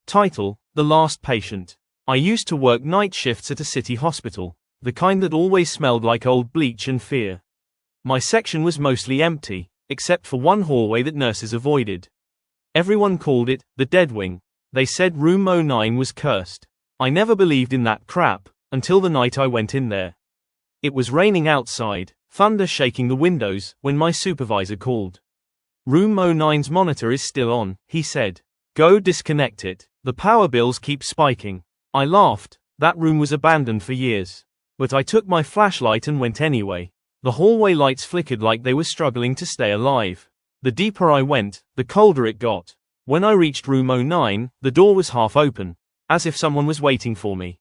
Title: The Last Patient. I used to work night shifts at a city hospital, the kind that always smelled like old bleach and fear. My section was mostly empty, except for one hallway that nurses avoided. Everyone called it the dead wing. They said room 09 was cursed. I never believed in that crap, until the night I went in there. It was raining outside, thunder shaking the windows, when my supervisor called. Room 09's monitor is still on, he said. Go disconnect it. The power bills keep spiking. I laughed. That room was abandoned for years. But I took my flashlight and went anyway. The hallway lights flickered like they were struggling to stay alive. The deeper I went, the colder it got. When I reached room 09, the door was half open, as if someone was waiting for me.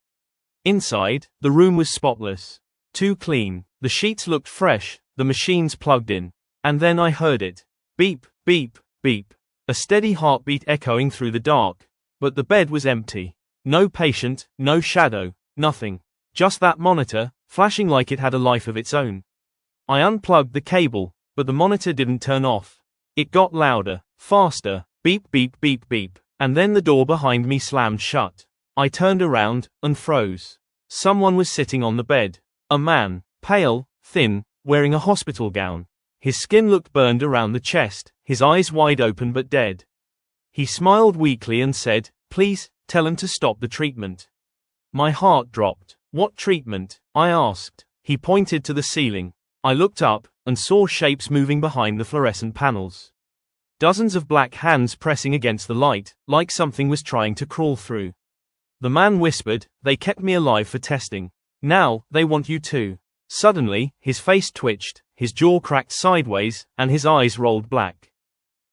Inside, the room was spotless. Too clean. The sheets looked fresh, the machines plugged in. And then I heard it. Beep, beep, beep. A steady heartbeat echoing through the dark. But the bed was empty. No patient, no shadow, nothing. Just that monitor, flashing like it had a life of its own. I unplugged the cable, but the monitor didn't turn off. It got louder, faster, beep beep beep beep, and then the door behind me slammed shut. I turned around, and froze. Someone was sitting on the bed. A man, pale, thin, wearing a hospital gown. His skin looked burned around the chest, his eyes wide open but dead. He smiled weakly and said, "Please, tell him to stop the treatment." My heart dropped. "What treatment?" I asked. He pointed to the ceiling. I looked up, and saw shapes moving behind the fluorescent panels. Dozens of black hands pressing against the light, like something was trying to crawl through. The man whispered, "They kept me alive for testing. Now, they want you too." Suddenly, his face twitched, his jaw cracked sideways, and his eyes rolled black.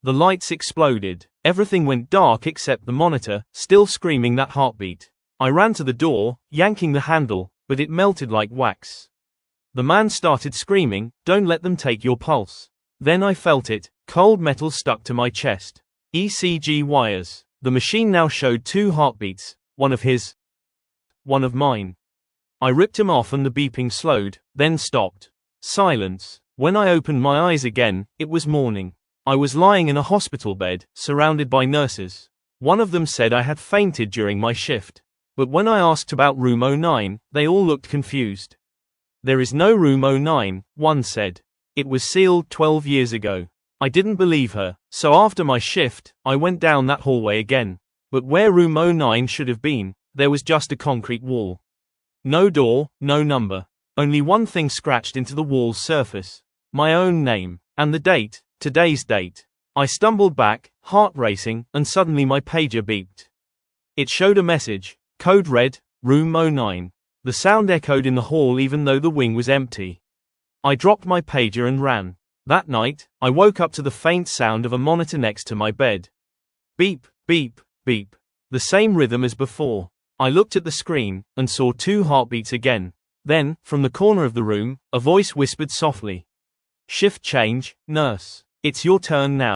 The lights exploded. Everything went dark except the monitor, still screaming that heartbeat. I ran to the door, yanking the handle, but it melted like wax. The man started screaming, "Don't let them take your pulse." Then I felt it, cold metal stuck to my chest. ECG wires. The machine now showed 2 heartbeats, one of his, one of mine. I ripped him off and the beeping slowed, then stopped. Silence. When I opened my eyes again, it was morning. I was lying in a hospital bed, surrounded by nurses. One of them said I had fainted during my shift. But when I asked about room 09, they all looked confused. "There is no room 09, one said. "It was sealed 12 years ago." I didn't believe her, so after my shift, I went down that hallway again. But where room 09 should have been, there was just a concrete wall. No door, no number. Only one thing scratched into the wall's surface. My own name. And the date, today's date. I stumbled back, heart racing, and suddenly my pager beeped. It showed a message. Code red, room 09. The sound echoed in the hall even though the wing was empty. I dropped my pager and ran. That night, I woke up to the faint sound of a monitor next to my bed. Beep, beep, beep. The same rhythm as before. I looked at the screen, and saw 2 heartbeats again. Then, from the corner of the room, a voice whispered softly. "Shift change, nurse. It's your turn now."